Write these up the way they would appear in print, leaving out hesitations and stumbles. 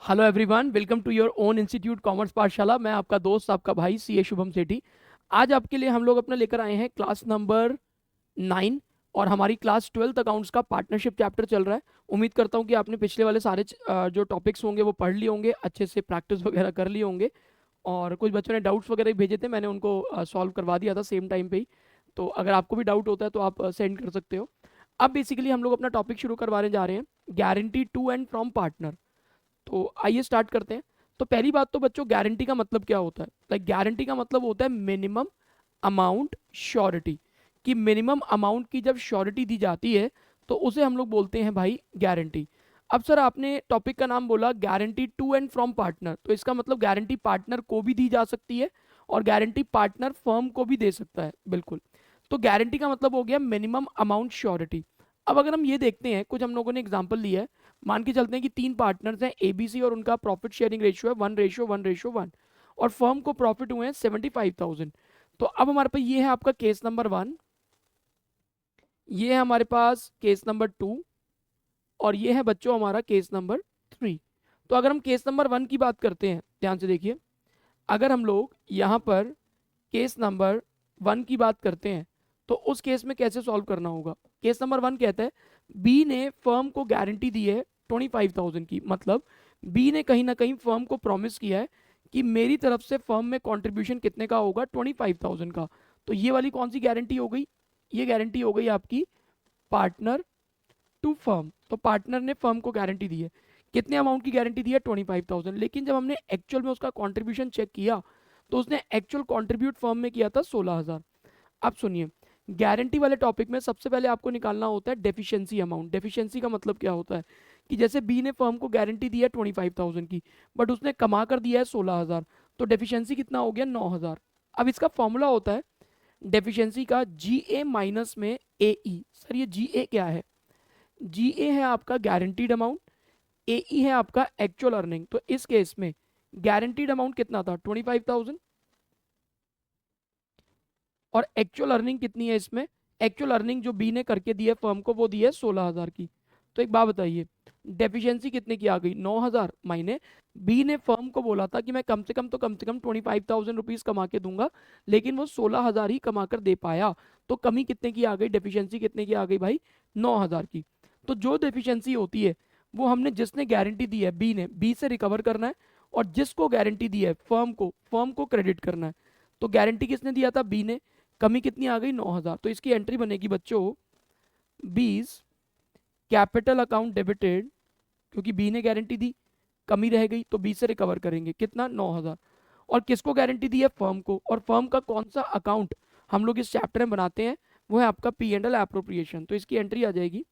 Hello everyone, welcome to your own institute commerce Pathshala. मैं आपका दोस्त, आपका भाई सीए शुभम सेठी। आज आपके लिए हम लोग अपना लेकर आए हैं क्लास नंबर 9 और हमारी क्लास 12th अकाउंट्स का पार्टनरशिप चैप्टर चल रहा है। उम्मीद करता हूं कि आपने पिछले वाले सारे जो टॉपिक्स होंगे वो पढ़ लिए होंगे, अच्छे से प्रैक्टिस वगैरह कर लिए होंगे। और कुछ बच्चों ने डाउट्स वगैरह भी भेजे थे, मैंने उनको सॉल्व करवा दिया था सेम टाइम पे ही। तो अगर आपको भी डाउट होता है तो आप सेंड कर सकते हो। अब बेसिकली हम लोग अपना टॉपिक शुरू करवाने जा रहे हैं, guarantee to and from partner. तो आइए स्टार्ट करते हैं। तो पहली बात तो बच्चों, गारंटी का मतलब क्या होता है? लाइक गारंटी का मतलब होता है मिनिमम अमाउंट श्योरिटी। कि मिनिमम अमाउंट की जब श्योरिटी दी जाती है तो उसे हम लोग बोलते हैं भाई गारंटी। अब सर आपने टॉपिक का नाम बोला guarantee to and from partner, तो इसका मतलब गारंटी पार्टनर को भी दी जा सकती है और गारंटी पार्टनर फर्म को भी दे सकता है। बिल्कुल। तो गारंटी का मतलब हो गया मिनिमम अमाउंट श्योरिटी। अब अगर हम ये देखते हैं, कुछ हम लोगों ने एग्जांपल लिया है। मान के चलते हैं कि तीन पार्टनर्स हैं एबीसी और उनका प्रॉफिट शेयरिंग रेशियो है 1:1:1 और फर्म को प्रॉफिट हुए हैं 75,000। तो अब हमारे पास ये है आपका केस नंबर 1, ये है हमारे पास केस नंबर 2 और ये है बच्चों हमारा केस नंबर 3। तो अगर हम केस नंबर 1 की बात करते हैं, ध्यान से देखिए। अगर हम लोग यहाँ पर केस नंबर 1 की बात करते हैं तो उस केस में कैसे सॉल्व करना होगा? केस नंबर 1 कहता है बी ने फर्म को गारंटी दी है 25,000 की। मतलब बी ने कहीं ना कहीं फर्म को प्रॉमिस किया है कि मेरी तरफ से फर्म में कंट्रीब्यूशन कितने का होगा, 25,000 का। तो ये वाली कौन सी गारंटी हो गई? ये गारंटी हो गई आपकी पार्टनर टू फर्म। तो पार्टनर ने फर्म को गारंटी दी है। कितने अमाउंट की गारंटी दी है? 25,000। लेकिन जब हमने एक्चुअल में उसका कंट्रीब्यूशन चेक किया तो उसने एक्चुअल कंट्रीब्यूट फर्म में किया था 16,000। अब सुनिए, गारंटी वाले टॉपिक में सबसे पहले आपको निकालना होता है डेफिशिएंसी अमाउंट। डेफिशिएंसी का मतलब क्या होता है कि जैसे बी ने फर्म को गारंटी दी है 25,000 की, बट उसने कमा कर दिया है 16,000, तो डेफिशिएंसी कितना हो गया? 9,000। अब इसका फॉर्मूला होता है डेफिशिएंसी का जी ए माइनस में ए ई। सर ये जी ए क्या है? जी ए है आपका गारंटीड अमाउंट, ए ई है आपका एक्चुअल अर्निंग। तो इस केस में गारंटीड अमाउंट कितना था? 25,000 और एक्चुअल अर्निंग कितनी है इसमें? एक्चुअल अर्निंग जो बी ने करके दी है फर्म को वो दी है 16,000 की। तो एक बात बताइए, डेफिशिएंसी कितने की आ गई? 9,000 मायने बी ने फर्म को बोला था कि मैं कम से कम तो कम से कम 25,000 रुपीज कमा के दूंगा, लेकिन वो 16,000 ही कमा कर दे पाया। तो कमी कितने की आ गई? डेफिशिएंसी कितने की आ गई भाई? 9,000 की। तो जो डेफिशिएंसी होती है वो हमने, जिसने गारंटी दी है बी ने, बी से रिकवर करना है और जिसको गारंटी दी है फर्म को क्रेडिट करना है। तो गारंटी किसने दिया था? बी ने। कमी कितनी आ गई? 9,000। तो इसकी एंट्री बनेगी बच्चों 20 कैपिटल अकाउंट डेबिटेड, क्योंकि बी ने गारंटी दी, कमी रह गई तो बी से रिकवर करेंगे कितना? 9,000। और किसको गारंटी दी है? फर्म को। और फर्म का कौन सा अकाउंट हम लोग इस चैप्टर में बनाते हैं? वो है आपका पी एंड एल एप्रोप्रिएशन। तो इसकी एंट्री आ जाएगी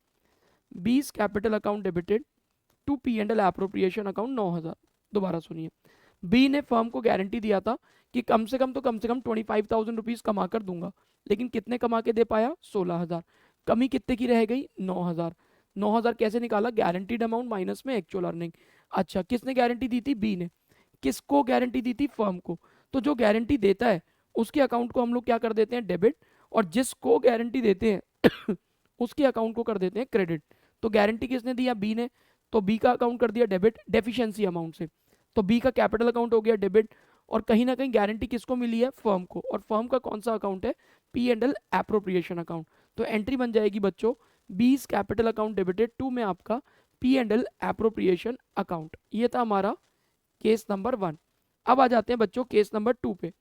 20 capital account debited to P and L appropriation account 9,000। दोबारा सुनिए, बी ने फर्म को गारंटी दिया था कि कम से कम तो कम से कम 25,000 रुपीज कमा कर दूंगा, लेकिन कितने कमा के दे पाया? 16,000। कमी कितने की रह गई? 9,000। 9,000 कैसे निकाला? गारंटीड अमाउंट माइनस में एक्चुअल अर्निंग। अच्छा, किसने गारंटी दी थी? बी ने। किसको गारंटी दी थी? फर्म को। तो जो गारंटी देता है उसके अकाउंट को हम लोग क्या कर देते हैं? डेबिट। और जिसको गारंटी देते हैं उसके अकाउंट को कर देते हैं क्रेडिट। तो गारंटी किसने दिया? बी ने। तो बी का अकाउंट कर दिया डेबिट डेफिशिएंसी अमाउंट से। तो बी का कैपिटल अकाउंट हो गया डेबिट। और कहीं ना कहीं गारंटी किसको मिली है? फर्म को। और फर्म का कौन सा अकाउंट है? P and L appropriation account. तो एंट्री बन जाएगी बच्चों 20 कैपिटल अकाउंट डेबिटेड टू में आपका P and L appropriation account. ये था हमारा केस नंबर 1। अब आ जाते हैं बच्चों केस नंबर 2 पे।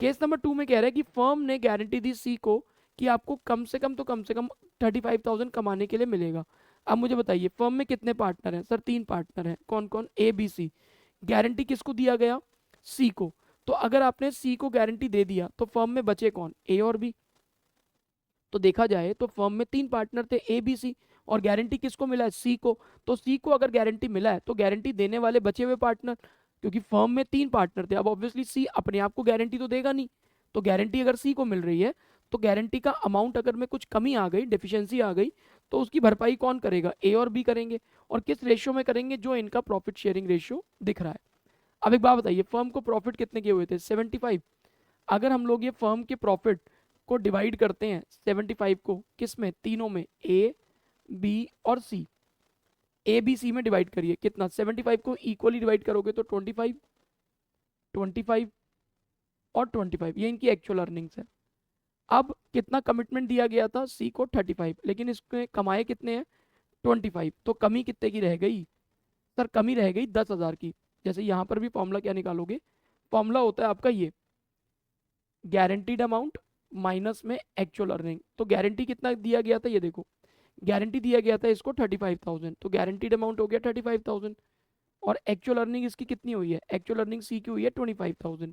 केस नंबर 2 में कह रहा है कि फर्म ने गारंटी दी सी को कि आपको कम से कम तो कम से कम 35,000 कमाने के लिए मिलेगा। अब मुझे बताइए फर्म में कितने पार्टनर हैं? सर 3 पार्टनर हैं। कौन कौन? A B C. गारंटी किसको दिया गया? सी को। तो अगर आपने सी को गारंटी दे दिया तो फर्म में बचे कौन? ए और बी। तो देखा जाए तो फर्म में 3 पार्टनर थे ए बी सी, और गारंटी किसको मिला है? सी को। तो सी को अगर गारंटी मिला है तो गारंटी देने वाले बचे हुए पार्टनर, क्योंकि फर्म में 3 पार्टनर थे, अब ऑब्वियसली सी अपने आप को गारंटी तो देगा नहीं। तो गारंटी अगर सी को मिल रही है तो गारंटी का अमाउंट अगर में कुछ कमी आ गई, डेफिशिएंसी आ गई, तो उसकी भरपाई कौन करेगा? ए और बी करेंगे। और किस रेशियो में करेंगे? जो इनका प्रॉफिट शेयरिंग रेशियो दिख रहा है। अब एक बात बताइए, फर्म को प्रॉफिट कितने के हुए थे? 75। अगर हम लोग ये फर्म के प्रॉफिट को डिवाइड करते हैं 75 को किस में? तीनों में, ए बी और सी। ए बी सी में डिवाइड करिए, कितना 75 को इक्वली डिवाइड करोगे तो 25 25 और 25, ये इनकी एक्चुअल अर्निंग्स है। अब कितना कमिटमेंट दिया गया था सी को 35, लेकिन इसमें कमाए कितने हैं 25, तो कमी कितने की रह गई सर, कमी रह गई 10,000 की। जैसे यहाँ पर भी फॉर्मूला क्या निकालोगे, फॉर्मूला होता है आपका ये गारंटीड अमाउंट माइनस में एक्चुअल अर्निंग। तो गारंटी कितना दिया गया था, ये देखो गारंटी दिया गया था इसको 35,000, तो गारंटीड अमाउंट हो गया 35,000 और एक्चुअल अर्निंग इसकी कितनी हुई है, एक्चुअल अर्निंग सी की हुई है 25,000।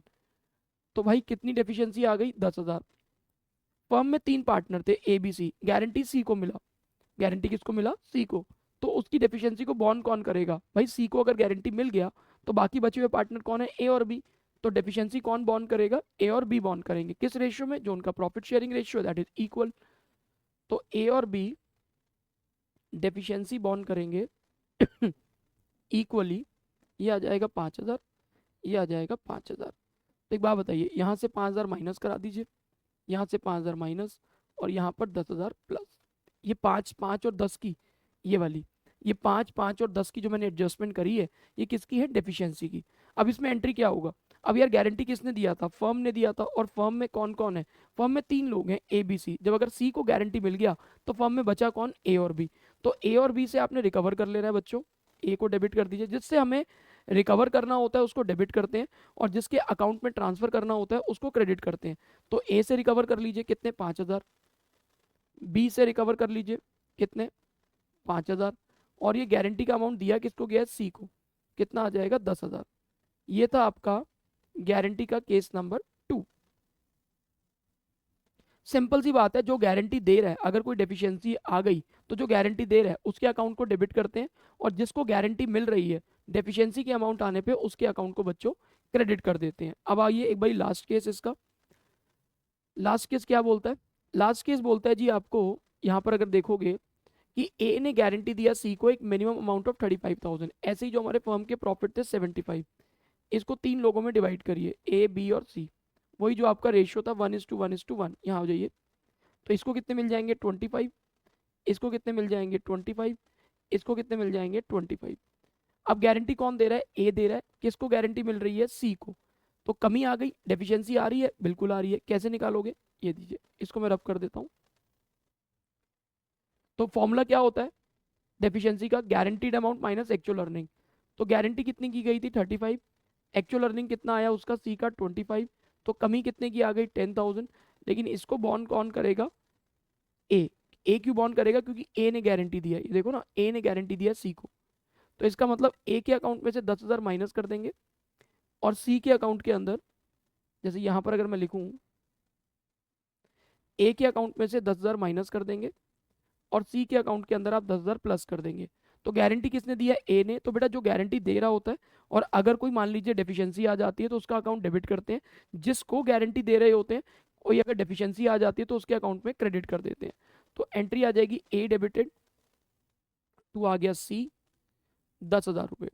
तो भाई कितनी डेफिशिएंसी आ गई 10,000। फर्म में 3 पार्टनर थे ए बी सी, गारंटी सी को मिला, गारंटी किसको मिला सी को, तो उसकी डेफिशिएंसी को बॉन्ड कौन करेगा भाई, सी को अगर गारंटी मिल गया तो बाकी बचे हुए पार्टनर कौन है ए और बी, तो डेफिशिएंसी कौन बॉन्ड करेगा, ए और बी बॉन्ड करेंगे, किस रेशियो में, जो उनका profit sharing ratio that is equal. तो ए और बी डेफिशिएंसी बॉन्ड करेंगे इक्वली, ये आ जाएगा 5,000, ये आ जाएगा 5,000। तो एक बात बताइए, यहाँ से 5,000 माइनस करा दीजिए, यहाँ से 5,000 माइनस और यहाँ पर 10,000 प्लस, ये 5 5 और 10 की ये वाली, ये 5 5 और 10 की जो मैंने एडजस्टमेंट करी है ये किसकी है, डेफिशिएंसी की। अब इसमें एंट्री क्या होगा, अब यार गारंटी किसने दिया था, फर्म ने दिया था, और फर्म में कौन कौन है, फर्म में 3 लोग हैं ए बी सी। जब अगर सी को गारंटी मिल गया तो फर्म में बचा कौन, ए और बी। तो ए और बी से आपने रिकवर कर लेना है बच्चों, ए को डेबिट कर दीजिए, जिससे हमें रिकवर करना होता है उसको डेबिट करते हैं, और जिसके अकाउंट में ट्रांसफर करना होता है उसको क्रेडिट करते हैं। तो ए से रिकवर कर लीजिए कितने, 5,000, बी से रिकवर कर लीजिए कितने, 5,000, और ये गारंटी का अमाउंट दिया किसको गया है, सी को, कितना आ जाएगा 10,000। ये था आपका गारंटी का केस नंबर 2। सिंपल सी बात है, जो गारंटी दे रहा है अगर कोई डेफिशिएंसी आ गई तो जो गारंटी दे रहा है उसके अकाउंट को डेबिट करते हैं, और जिसको गारंटी मिल रही है डेफिशिएंसी के अमाउंट आने पे उसके अकाउंट को बच्चों क्रेडिट कर देते हैं। अब आइए एक बार लास्ट केस इसका, लास्ट केस क्या बोलता है, लास्ट केस बोलता है जी आपको, यहाँ पर अगर देखोगे कि ए ने गारंटी दिया सी को एक मिनिमम अमाउंट ऑफ 35,000, ऐसे ही जो हमारे फर्म के प्रॉफिट थे 75, इसको 3 लोगों में डिवाइड करिए, ए बी और सी, वही जो आपका रेशियो था 1:1:1, यहाँ हो जाइए। तो इसको कितने मिल जाएंगे 25, इसको कितने मिल जाएंगे 25, इसको कितने मिल जाएंगे 25। अब गारंटी कौन दे रहा है, ए दे रहा है, किसको गारंटी मिल रही है, सी को। तो कमी आ गई, डेफिशिएंसी आ रही है, बिल्कुल आ रही है, कैसे निकालोगे, ये दीजिए, इसको मैं रब कर देता हूँ। तो फॉर्मूला क्या होता है डेफिशिएंसी का, guaranteed amount minus actual earning. तो गारंटी कितनी की गई थी 35, एक्चुअल अर्निंग कितना आया उसका सी का 25, तो कमी कितने की आ गई 10,000, लेकिन इसको बॉन्ड कौन करेगा, ए। ए क्यों बॉन्ड करेगा, क्योंकि ए ने गारंटी दिया, ये देखो ना ए ने गारंटी दिया सी को, तो इसका मतलब ए के अकाउंट में से 10,000 माइनस कर देंगे, और सी के अकाउंट के अंदर, जैसे यहाँ पर अगर मैं लिखूँ, ए के अकाउंट में से 10,000 माइनस कर देंगे और सी के अकाउंट के अंदर आप 10,000 प्लस कर देंगे। तो गारंटी किसने दिया है, ए ने। तो बेटा जो गारंटी दे रहा होता है, और अगर कोई मान लीजिए डेफिशिएंसी आ जाती है तो उसका अकाउंट डेबिट करते हैं, जिसको गारंटी दे रहे होते हैं कोई अगर डेफिशिएंसी आ जाती है तो उसके अकाउंट में क्रेडिट कर देते हैं। तो एंट्री आ जाएगी ए डेबिटेड टू, आ गया सी 10,000 रुपये।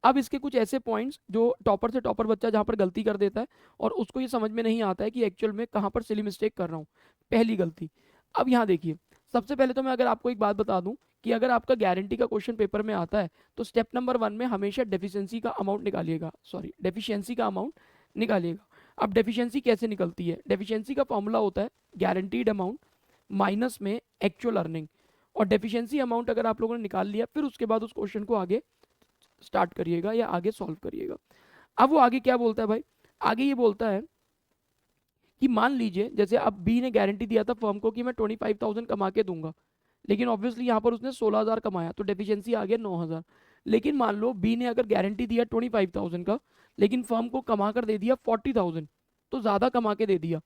अब इसके कुछ ऐसे पॉइंट्स जो टॉपर से टॉपर बच्चा जहाँ पर गलती कर देता है और उसको ये समझ में नहीं आता है कि एक्चुअल में कहाँ पर सिली मिस्टेक कर रहा हूँ, पहली गलती। अब यहाँ देखिए, सबसे पहले तो मैं अगर आपको एक बात बता दूं कि अगर आपका गारंटी का क्वेश्चन पेपर में आता है तो स्टेप नंबर 1 में हमेशा डेफिशिएंसी का अमाउंट निकालिएगा, सॉरी डेफिशिएंसी का अमाउंट निकालिएगा। अब डेफिशिएंसी कैसे निकलती है, डेफिशिएंसी का फॉर्मूला होता है गारंटीड अमाउंट माइनस में एक्चुअल अर्निंग, और डेफिशिएंसी अमाउंट अगर आप लोगों ने निकाल लिया फिर उसके बाद उस क्वेश्चन को आगे स्टार्ट करिएगा या आगे सॉल्व करिएगा। अब वो आगे क्या बोलता है भाई, आगे ये बोलता है कि मान लीजिए जैसे अब बी ने गारंटी दिया था फर्म को कि मैं 25,000 कमा के दूंगा, लेकिन ऑब्वियसली यहाँ पर उसने 16,000 कमाया तो डेफिशिएंसी आ गया 9,000। लेकिन मान लो बी ने अगर गारंटी दिया 25,000 का, लेकिन फर्म को कमा कर दे दिया 40,000, तो ज़्यादा कमा के दे दिया,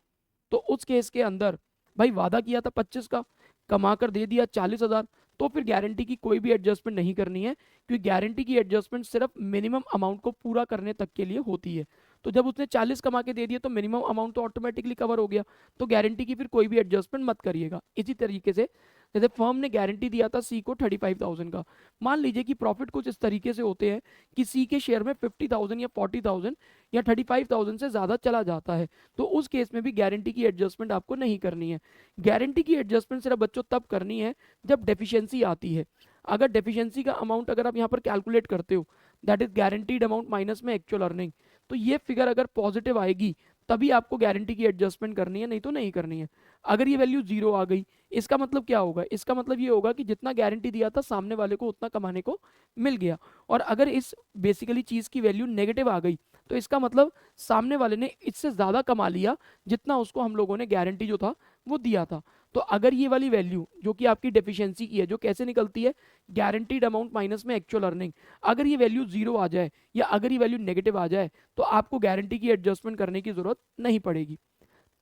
तो उस केस के अंदर भाई वादा किया था 25 का, कमा कर दे दिया 40,000, तो फिर गारंटी की कोई भी एडजस्टमेंट नहीं करनी है, क्योंकि गारंटी की एडजस्टमेंट सिर्फ मिनिमम अमाउंट को पूरा करने तक के लिए होती है। तो जब उसने 40 कमा के दे दिया तो मिनिमम अमाउंट तो ऑटोमेटिकली कवर हो गया, तो गारंटी की फिर कोई भी एडजस्टमेंट मत करिएगा। इसी तरीके से जैसे फर्म ने गारंटी दिया था सी को 35,000 का, मान लीजिए कि प्रॉफिट कुछ इस तरीके से होते हैं कि सी के शेयर में 50,000 या 40,000 या 35,000 से ज़्यादा चला जाता है, तो उस केस में भी गारंटी की एडजस्टमेंट आपको नहीं करनी है। गारंटी की एडजस्टमेंट सिर्फ बच्चों तब करनी है जब डेफिशिएंसी आती है। अगर डेफिशिएंसी का अमाउंट अगर आप यहाँ पर कैलकुलेट करते हो, that is guaranteed amount minus में एक्चुअल अर्निंग, तो ये फिगर अगर पॉजिटिव आएगी तभी आपको गारंटी की एडजस्टमेंट करनी है, नहीं तो नहीं करनी है। अगर ये वैल्यू जीरो आ गई, इसका मतलब क्या होगा, इसका मतलब ये होगा कि जितना गारंटी दिया था सामने वाले को उतना कमाने को मिल गया। और अगर इस बेसिकली चीज की वैल्यू नेगेटिव आ गई तो इसका मतलब सामने वाले ने इससे ज्यादा कमा लिया जितना उसको हम लोगों ने गारंटी जो था वो दिया था। तो अगर ये वाली वैल्यू जो कि आपकी डेफिशिएंसी की है, जो कैसे निकलती है, गारंटीड अमाउंट माइनस में एक्चुअल अर्निंग, अगर ये वैल्यू जीरो आ जाए या अगर ये वैल्यू नेगेटिव आ जाए तो आपको गारंटी की एडजस्टमेंट करने की जरूरत नहीं पड़ेगी।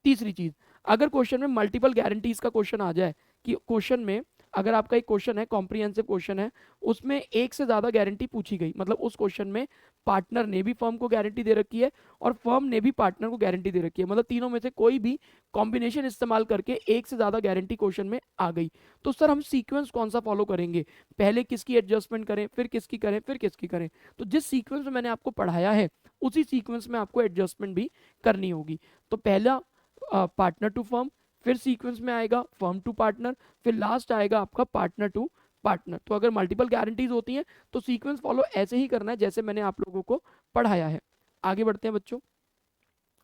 तीसरी चीज, अगर क्वेश्चन में मल्टीपल गारंटीज का क्वेश्चन आ जाए, कि क्वेश्चन में अगर आपका एक क्वेश्चन है, कॉम्प्रिहेंसिव क्वेश्चन है, उसमें एक से ज्यादा गारंटी पूछी गई, मतलब उस क्वेश्चन में पार्टनर ने भी फर्म को गारंटी दे रखी है और फर्म ने भी पार्टनर को गारंटी दे रखी है, मतलब तीनों में से कोई भी कॉम्बिनेशन इस्तेमाल करके एक से ज्यादा गारंटी क्वेश्चन में आ गई, तो सर हम सीक्वेंस कौन सा फॉलो करेंगे, पहले किसकी एडजस्टमेंट करें, फिर किसकी करें, फिर किसकी करें। तो जिस सीक्वेंस में मैंने आपको पढ़ाया है उसी सीक्वेंस में आपको एडजस्टमेंट भी करनी होगी। तो पहला पार्टनर टू फर्म, फिर सीक्वेंस में आएगा फर्म टू पार्टनर, फिर लास्ट आएगा आपका पार्टनर टू पार्टनर। तो अगर मल्टीपल गारंटीज होती हैं तो सीक्वेंस फॉलो ऐसे ही करना है जैसे मैंने आप लोगों को पढ़ाया है। आगे बढ़ते हैं बच्चों,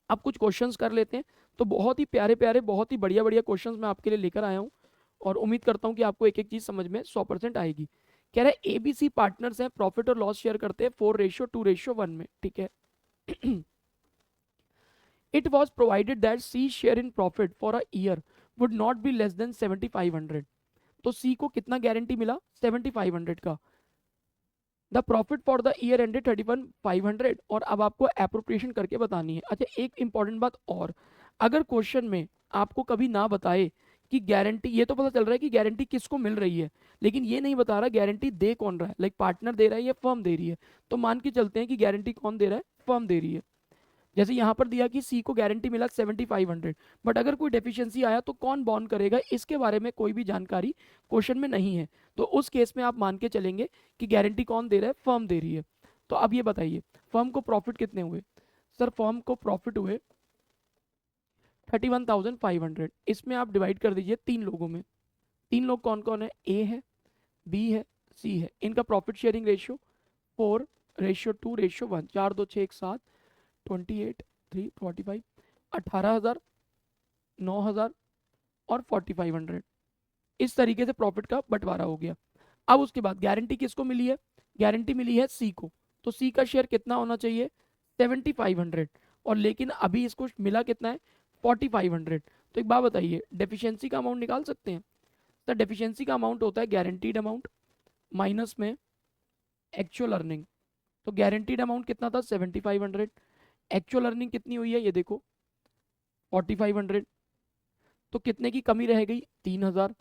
अब कुछ क्वेश्चंस कर लेते हैं। तो बहुत ही प्यारे प्यारे, बहुत ही बढ़िया बढ़िया क्वेश्चंस मैं आपके लिए लेकर आया हूँ और उम्मीद करता हूँ कि आपको एक एक चीज समझ में 100% आएगी। कह रहे हैं एबीसी पार्टनर्स हैं, प्रॉफिट और लॉस शेयर करते हैं 4:2:1 में, ठीक है। It was provided that C share in profit for a year would not be less than 7500। तो C को कितना गारंटी मिला, 7500 का। The profit for the year ended 31,500, और अब आपको अप्रोप्रिएशन करके बतानी है। अच्छा, एक इंपॉर्टेंट बात और, अगर क्वेश्चन में आपको कभी ना बताए कि गारंटी, ये तो पता चल रहा है कि गारंटी किसको मिल रही है, लेकिन ये नहीं बता रहा गारंटी दे कौन रहा है, लाइक पार्टनर दे रहा है या फर्म दे रही है, तो मान के चलते हैं कि गारंटी कौन दे रहा है, फर्म दे रही है। जैसे यहाँ पर दिया कि सी को गारंटी मिला 7500, बट अगर कोई डेफिशिएंसी आया तो कौन बॉन्ड करेगा, इसके बारे में कोई भी जानकारी क्वेश्चन में नहीं है। तो उस केस में आप मान के चलेंगे कि गारंटी कौन दे रहा है, फर्म दे रही है। तो अब ये बताइए फर्म को प्रॉफिट कितने हुए, सर फर्म को प्रॉफिट हुए 31,500। इसमें आप डिवाइड कर दीजिए तीन लोगों में। तीन लोग कौन कौन है, ए है, बी है, सी है। इनका प्रॉफिट शेयरिंग रेशियो 4:2:1, 4 2 6 1 7, 28 3 45, 18,000, 9,000 और 4,500। इस तरीके से प्रॉफिट का बंटवारा हो गया। अब उसके बाद गारंटी किसको मिली है, गारंटी मिली है सी को, तो सी का शेयर कितना होना चाहिए, 7500, और लेकिन अभी इसको मिला कितना है, 4500। तो एक बात बताइए, डेफिशिएंसी का अमाउंट निकाल सकते हैं। तो डेफिशिएंसी का अमाउंट होता है गारंटीड अमाउंट माइनस में एक्चुअल अर्निंग। तो गारंटीड अमाउंट कितना था, 7500, एक्चुअल अर्निंग कितनी हुई है ये देखो 4500, तो कितने की कमी रह गई, 3000।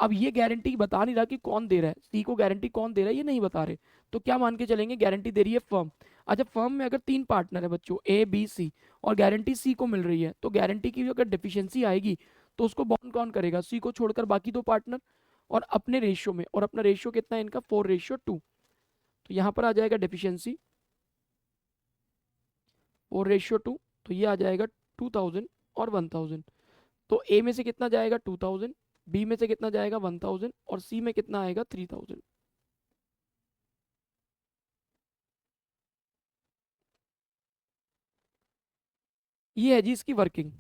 अब ये गारंटी बता नहीं रहा कि कौन दे रहा है, सी को गारंटी कौन दे रहा है ये नहीं बता रहे, तो क्या मान के चलेंगे, गारंटी दे रही है फर्म। अच्छा, फर्म में अगर तीन पार्टनर है बच्चों, ए बी सी, और गारंटी सी को मिल रही है, तो गारंटी की अगर डिफिशियंसी आएगी तो उसको बॉन्ड कौन करेगा, सी को छोड़कर बाकी दो पार्टनर, और अपने रेशियो में, और अपना रेशियो कितना है इनका, 4:2। तो यहाँ पर आ जाएगा डेफिशिएंसी 4:2, तो ये आ जाएगा 2000 और 1000। तो ए में से कितना जाएगा 2000, बी में से कितना जाएगा 1000, और सी में कितना आएगा 3000। ये है जी इसकी वर्किंग।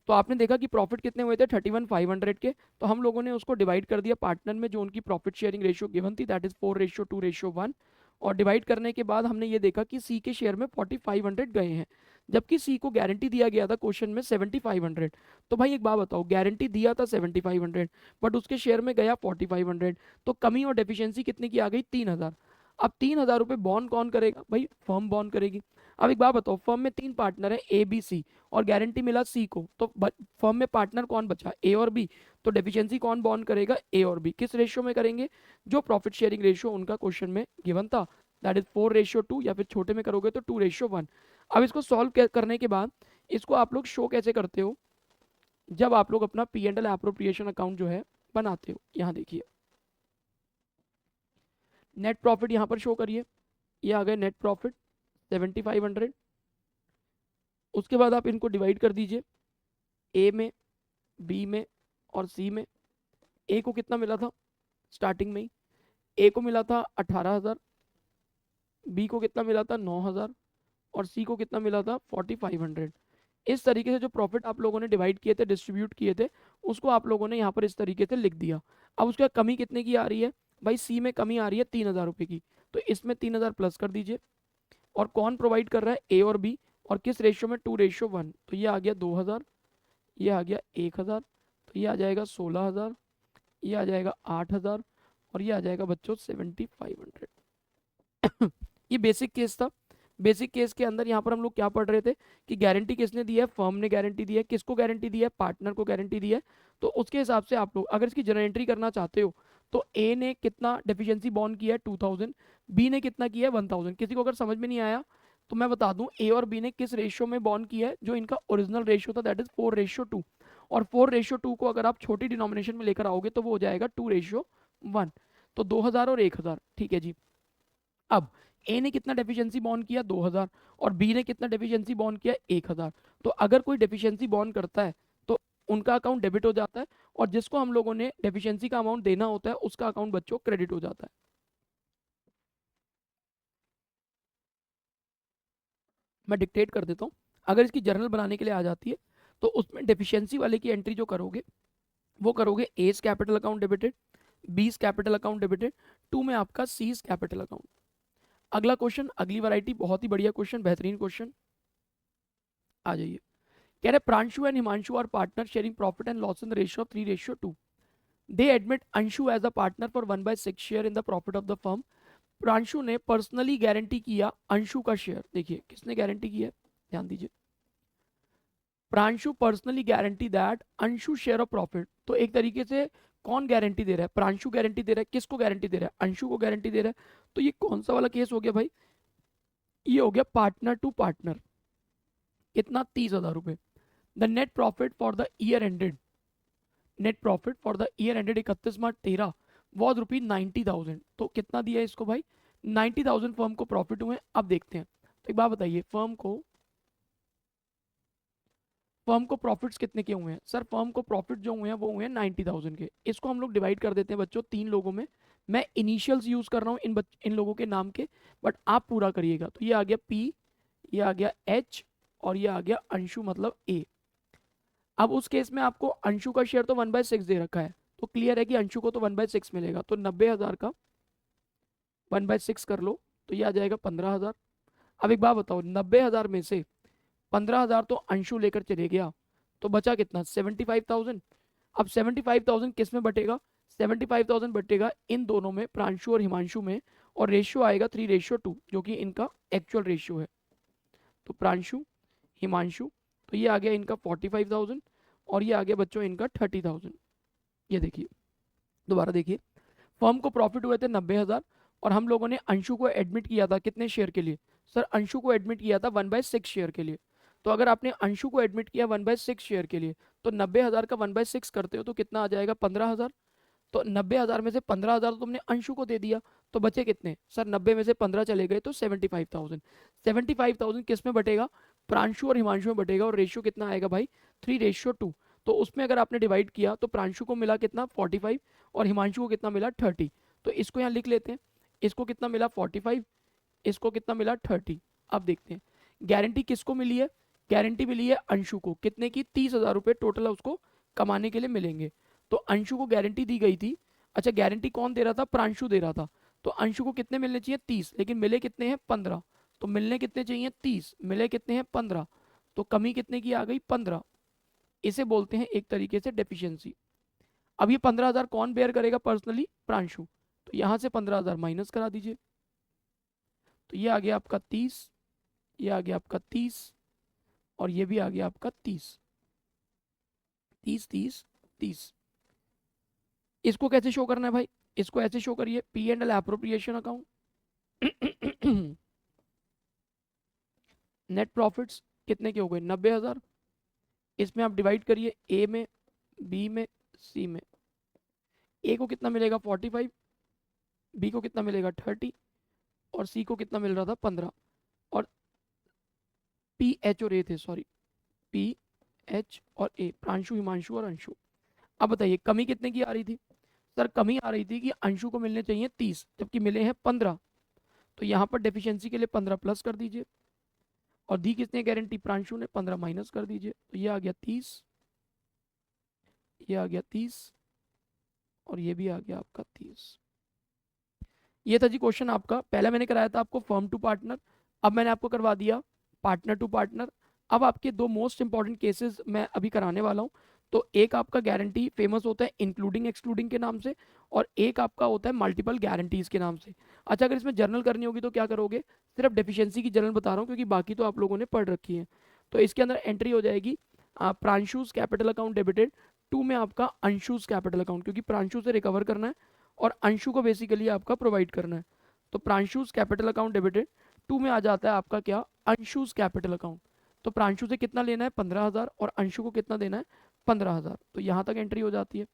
तो आपने देखा कि प्रॉफिट कितने हुए थे 31,500 के, तो हम लोगों ने उसको डिवाइड कर दिया पार्टनर में जो उनकी प्रॉफिट शेयरिंग रेशियो गिवन थी, दैट इज 4:2:1, और डिवाइड करने के बाद हमने ये देखा कि सी के शेयर में 4500 गए हैं, जबकि सी को गारंटी दिया गया था क्वेश्चन में 7500। तो भाई एक बात बताओ, गारंटी दिया था 7500 बट उसके शेयर में गया 4500, तो कमी और डेफिशिएंसी कितने की आ गई, 3000। अब 3000 रुपये बॉन्ड कौन करेगा, भाई फर्म बॉन्ड करेगी। अब एक बात बताओ, फर्म में तीन पार्टनर है ए बी सी, और गारंटी मिला सी को, तो फर्म में पार्टनर कौन बचा, ए और बी, तो डेफिशिएंसी कौन बॉन्ड करेगा, ए और बी। किस रेशियो में करेंगे, जो प्रॉफिट शेयरिंग रेशियो उनका क्वेश्चन में गिवन था, दैट इज 4:2, या फिर छोटे में करोगे तो 2:1। अब इसको सॉल्व करने के बाद इसको आप लोग शो कैसे करते हो, जब आप लोग अपना P and L appropriation account जो है बनाते हो। यहाँ देखिए नेट प्रॉफिट यहाँ पर शो करिए, ये आ गए नेट प्रॉफिट 7500। उसके बाद आप इनको डिवाइड कर दीजिए, ए में, बी में और सी में। ए को कितना मिला था स्टार्टिंग में ही, ए को मिला था 18,000, बी को कितना मिला था 9,000 और सी को कितना मिला था 4,500। इस तरीके से जो प्रॉफिट आप लोगों ने डिवाइड किए थे, डिस्ट्रीब्यूट किए थे, उसको आप लोगों ने यहाँ पर इस तरीके से लिख दिया। अब उसका कमी कितने की आ रही है भाई, सी में कमी आ रही है 3,000 रुपये की, तो इसमें 3,000 प्लस कर दीजिए। और कौन प्रोवाइड कर रहा है, ए और बी, और किस रेशियो में, 2:1। तो ये आ गया 2,000, ये आ गया 1,000, तो ये आ जाएगा 16,000, ये आ जाएगा 8,000 और ये आ जाएगा बच्चों 7,500। ये बेसिक केस था। बेसिक केस के अंदर यहाँ पर हम लोग क्या पढ़ रहे थे कि गारंटी किसने दी है, फर्म ने गारंटी दी है। किसको गारंटी दी है, पार्टनर को गारंटी दी है। तो उसके हिसाब से आप लोग अगर इसकी जर्नल एंट्री करना चाहते हो तो ए ने कितना डेफिशिएंसी बॉन्ड किया है 2,000, बी ने कितना किया है 1,000। किसी को अगर समझ में नहीं आया तो मैं बता दूं, ए और बी ने किस रेशियो में बॉन्ड किया है, जो इनका ओरिजिनल रेशियो था दैट इज 4:2। और 4:2 को अगर आप छोटी डिनोमिनेशन में लेकर आओगे तो वो हो जाएगा 2:1। तो 2,000 और 1,000, ठीक है जी। अब ए ने कितना डेफिशिएंसी बॉन्ड किया 2,000 और बी ने कितना डेफिशिएंसी बॉन्ड किया 1,000। तो अगर कोई डेफिशिएंसी बॉन्ड करता है तो उनका अकाउंट डेबिट हो जाता है, और जिसको हम लोगों ने डेफिशिएंसी का अमाउंट देना होता है उसका अकाउंट बच्चों क्रेडिट हो जाता है। मैं डिक्टेट कर देता हूँ। अगर इसकी जर्नल बनाने के लिए आ जाती है तो उसमें डेफिशिएंसी वाले की एंट्री जो करोगे वो करोगे एज कैपिटल अकाउंट डेबिटेड, बीस कैपिटल अकाउंट डेबिटेड, टू में आपका सीज कैपिटल अकाउंट। अगला क्वेश्चन, अगली वैरायटी, बहुत ही बढ़िया क्वेश्चन, बेहतरीन क्वेश्चन। आ जाइए। कह रहे Pranshu and Himanshu are partner sharing profit and loss in the ratio of 3:2। They admit Anshu as a partner for 1/6 share in the profit of the firm. Pranshu ने पर्सनली गारंटी किया अंशु का शेयर। देखिए किसने गारंटी किया है, ध्यान दीजिए। Pranshu personally guarantee that Anshu share of profit. तो एक तरीके से कौन गारंटी दे रहा है, प्रांशु गारंटी दे रहा है। किसको गारंटी दे रहा है, अंशु को गारंटी दे रहा है। तो ये कौन सा वाला केस हो गया भाई, ये हो गया पार्टनर टू पार्टनर। कितना, 30,000 रुपए। The net profit for the year ended, net profit for the year ended 31 March 13 was ₹90,000। तो कितना दिया है इसको भाई, 90,000 फर्म को प्रॉफिट हुए। अब देखते हैं, तो एक बात बताइए, फर्म को प्रॉफिट्स कितने के हुए हैं। सर फर्म को प्रॉफिट जो हुए हैं वो हुए हैं 90,000 के। इसको हम लोग डिवाइड कर देते हैं बच्चों 3 लोगों में। मैं इनिशियल्स यूज कर रहा हूँ इन लोगों के नाम के, बट आप पूरा करिएगा। तो ये आ गया पी, ये आ गया एच और ये आ गया अंशु मतलब ए। अब उस केस में आपको अंशु का शेयर तो 1/6 दे रखा है, तो क्लियर है कि अंशु को तो 1/6 मिलेगा। तो 90,000 का 1/6 कर लो तो ये आ जाएगा 15,000। अब एक बात बताओ, 90,000 में से 15,000 तो अंशु लेकर चले गया, तो बचा कितना, 75,000। अब 75,000 किस में बटेगा, 75,000 बटेगा इन दोनों में, प्रांशु और हिमांशु में, और रेशियो आएगा 3:2 जो कि इनका एक्चुअल रेशियो है। तो प्रांशु हिमांशु, तो ये आ गया इनका 45,000 और ये आ गया बच्चों इनका 30,000। ये देखिए, दोबारा देखिए, फर्म को प्रॉफिट हुए थे 90,000 और हम लोगों ने अंशु को एडमिट किया था कितने शेयर के लिए, सर अंशु को एडमिट किया था 1/6 शेयर के लिए। तो अगर आपने अंशु को एडमिट किया 1/6 शेयर के लिए, तो 90,000 का 1/6 करते हो तो कितना आ जाएगा, 15,000। तो 90,000 में से 15,000 तो तुमने अंशु को दे दिया, तो बचे कितने, सर 90 में से 15 चले गए तो 75,000। 75,000 किस में बटेगा, प्रांशु और हिमांशु में बटेगा, और रेशियो कितना आएगा भाई, 3:2। तो उसमें अगर आपने डिवाइड किया तो प्रांशु को मिला कितना 45 और हिमांशु को कितना मिला 30। तो इसको यहाँ लिख लेते हैं, इसको कितना मिला 45, इसको कितना मिला 30। अब देखते हैं गारंटी किसको मिली है, गारंटी मिली है अंशु को, कितने की, 30,000 रुपये टोटल उसको कमाने के लिए मिलेंगे। तो अंशु को गारंटी दी गई थी, अच्छा गारंटी कौन दे रहा था, प्रांशु दे रहा था। तो अंशु को कितने मिलने चाहिए 30, लेकिन मिले कितने हैं 15। तो मिलने कितने चाहिए 30, मिले कितने हैं 15। तो कमी कितने की आ गई 15। इसे बोलते हैं एक तरीके से डेफिशिएंसी। अब ये 15,000 कौन बेयर करेगा पर्सनली, प्रांशु। तो यहां से 15,000 माइनस करा दीजिए, तो ये आ गया आपका 30, ये आ गया आपका 30 और ये भी आ गया आपका 30, 30 30 30। इसको कैसे शो करना है भाई, इसको ऐसे शो करिए, P and L appropriation account. Net profits कितने के हो गए 90,000। इसमें आप डिवाइड करिए ए में, बी में, सी में। ए को कितना मिलेगा 45, बी को कितना मिलेगा 30 और सी को कितना मिल रहा था 15। और पी एच और ए थे, सॉरी, पी एच और ए, प्रांशु हिमांशु और अंशु। अब बताइए कमी कितने की आ रही थी, सर कमी आ रही थी कि अंशु को मिलने चाहिए 30 जबकि मिले हैं 15, तो यहाँ पर डेफिशिएंसी के लिए 15 प्लस कर दीजिए, और दी किसने गारंटी, प्रांशु ने, 15 माइनस कर दीजिए, तो ये आ गया 30, ये आ गया 30, और ये भी आ गया आपका 30। ये था जी क्वेश्चन आपका। पहले मैंने कराया था आपको फर्म टू पार्टनर, अब मैंने आपको करवा दिया पार्टनर टू पार्टनर। अब आपके दो मोस्ट इंपॉर्टेंट केसेस मैं अभी कराने वाला हूँ। तो एक आपका गारंटी फेमस होता है इंक्लूडिंग एक्सक्लूडिंग के नाम से, और एक आपका होता है मल्टीपल गारंटीज के नाम से। अच्छा, अगर इसमें जर्नल करनी होगी तो क्या करोगे, सिर्फ डेफिशिएंसी की जर्नल बता रहा हूँ क्योंकि बाकी तो आप लोगों ने पढ़ रखी है। तो इसके अंदर एंट्री हो जाएगी प्रांशुज कैपिटल अकाउंट डेबिटेड टू में आपका अंशुज कैपिटल अकाउंट, क्योंकि प्रांशु से रिकवर करना है और अंशु को बेसिकली आपका प्रोवाइड करना है। तो प्रांशुज कैपिटल अकाउंट डेबिटेड टू में आ जाता है आपका क्या, अंशुज कैपिटल अकाउंट। तो प्रांशु से कितना लेना है 15,000 और अंशु को कितना देना है 15,000, तो यहाँ तक एंट्री हो जाती है।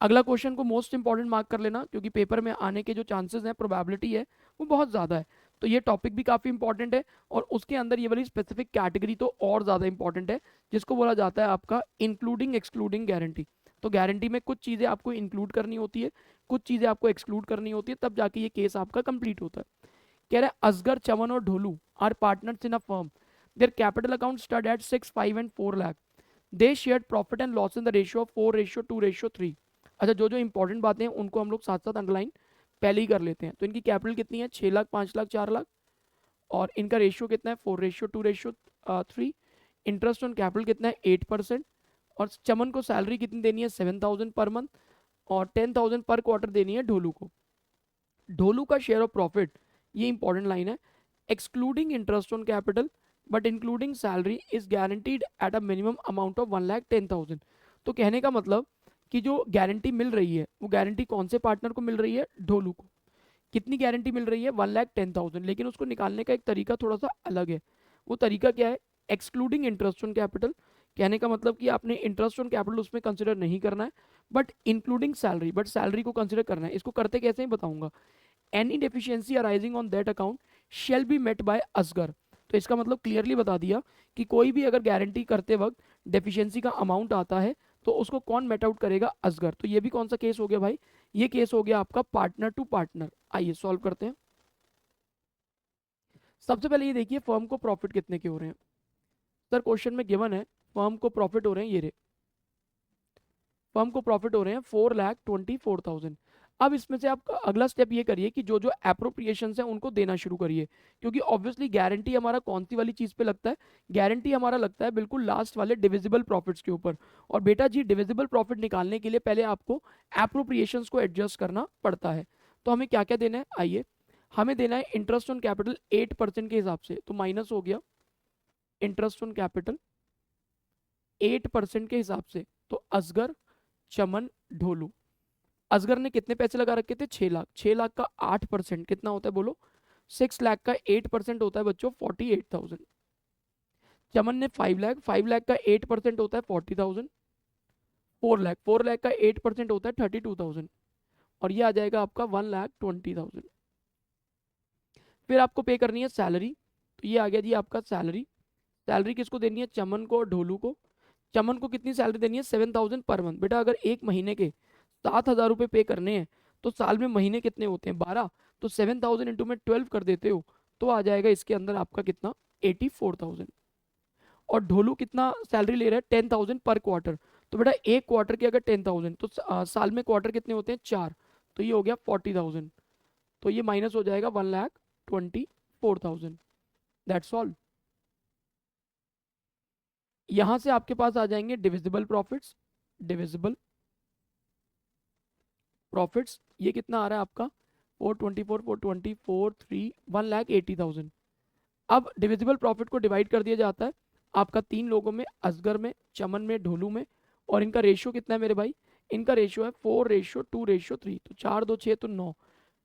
अगला क्वेश्चन को मोस्ट इंपॉर्टेंट मार्क कर लेना क्योंकि पेपर में आने के जो चांसेस हैं, प्रोबेबिलिटी है वो बहुत ज़्यादा है। तो ये टॉपिक भी काफ़ी इंपॉर्टेंट है, और उसके अंदर ये वाली स्पेसिफिक कैटेगरी तो और ज़्यादा इंपॉर्टेंट है, जिसको बोला जाता है आपका इंक्लूडिंग एक्सक्लूडिंग गारंटी। तो गारंटी में कुछ चीज़ें आपको इंक्लूड करनी होती है, कुछ चीज़ें आपको एक्सक्लूड करनी होती है, तब जाके ये केस आपका कंप्लीट होता है। कह रहा है असगर, चमन और Dholu are partners in a firm, their capital account stood at 6, 5 and 4 lakh, they shared profit and loss in the ratio of 4:2:3। अच्छा, जो जो इंपॉर्टेंट बातें हैं उनको हम लोग साथ साथ अंडरलाइन पहले ही कर लेते हैं। तो इनकी कैपिटल कितनी है, 6 लाख, 5 लाख, 4 लाख, और इनका रेशियो कितना है 4:2:3। इंटरेस्ट ऑन कैपिटल कितना है 8%, और चमन को सैलरी कितनी देनी है 7,000 पर मंथ, और 10,000 पर क्वार्टर देनी है ढोलू को। ढोलू का शेयर ऑफ प्रॉफिट, ये इंपॉर्टेंट लाइन है, excluding interest on capital but including salary is guaranteed at a minimum amount of 1,10,000। तो कहने का मतलब कि जो गारंटी मिल रही है वो गारंटी कौन से पार्टनर को मिल रही है, ढोलू को। कितनी गारंटी मिल रही है 1,10,000, लेकिन उसको निकालने का एक तरीका थोड़ा सा अलग है। वो तरीका क्या है, एक्सक्लूडिंग इंटरेस्ट ऑन कैपिटल। कहने का मतलब कि आपने इंटरेस्ट ऑन कैपिटल उसमें कंसिडर नहीं करना है, but including salary, but salary को कंसिडर करना है। इसको करते कैसे ही बताऊंगा। Any deficiency arising on that account shall be met by Asgar. तो इसका मतलब क्लियरली बता दिया कि कोई भी अगर गारंटी करते वक्त डेफिशिएंसी का अमाउंट आता है तो उसको कौन मेट आउट करेगा, असगर। तो ये भी कौन सा केस हो गया भाई, ये केस हो गया आपका पार्टनर टू पार्टनर। आइए सॉल्व करते हैं। सबसे पहले ये देखिए फर्म को प्रॉफिट कितने के हो रहे हैं। सर क्वेश्चन में गिवन है फर्म को प्रॉफिट हो रहे हैं, ये रे फर्म को प्रॉफिट हो रहे हैं 4,24,000। अब इसमें से आप अगला स्टेप ये करिए कि जो जो एप्रोप्रिएशन है उनको देना शुरू करिए, क्योंकि ऑब्वियसली गारंटी हमारा कौन सी वाली चीज पे लगता है, गारंटी हमारा लगता है बिल्कुल लास्ट वाले डिविजिबल प्रॉफिट्स के ऊपर। और बेटा जी डिविजिबल प्रॉफिट निकालने के लिए पहले आपको एप्रोप्रिएशंस को एडजस्ट करना पड़ता है। तो हमें क्या क्या देना है, आइए हमें देना है इंटरेस्ट ऑन कैपिटल 8% के हिसाब से, तो माइनस हो गया इंटरेस्ट ऑन कैपिटल 8% के हिसाब से। तो असगर, चमन, ढोलू। असगर ने कितने पैसे लगा रखे थे 6 लाख, 6 लाख का 8% कितना होता है बोलो, 6 लाख का 8% होता है बच्चों 48,000। चमन ने 5 लाख, 5 लाख का 8% होता है 40,000। 4 लाख, 4 लाख का 8% होता है 32,000, और ये आ जाएगा आपका 1,20,000। फिर आपको पे करनी है सैलरी, तो ये आ गया जी आपका सैलरी। सैलरी किसको देनी है, चमन को और ढोलू को। चमन को कितनी सैलरी देनी है 7,000 पर मंथ। बेटा अगर एक महीने के 7,000 रुपये पे करने हैं तो साल में महीने कितने होते हैं 12, तो 7,000 इंटू में 12 कर देते हो तो आ जाएगा इसके अंदर आपका कितना 84,000। और ढोलू कितना सैलरी ले रहा है 10,000 पर क्वार्टर। तो बेटा एक क्वार्टर के अगर 10,000 तो साल में क्वार्टर कितने होते हैं 4, तो ये हो गया 40,000। तो ये माइनस हो जाएगा 1,24,000। That's all. यहां से आपके पास आ जाएंगे डिविजिबल प्रॉफिट्स, डिविजिबल प्रॉफिट्स ये कितना आ रहा है आपका 424, 424, 3, 1,80,000। अब डिविजिबल प्रॉफिट को डिवाइड कर दिया जाता है आपका 3 लोगों में, असगर में, चमन में, ढोलू में, और इनका रेशियो कितना है मेरे भाई, इनका रेशियो है 4:2:3। तो 4 2 6 तो 9,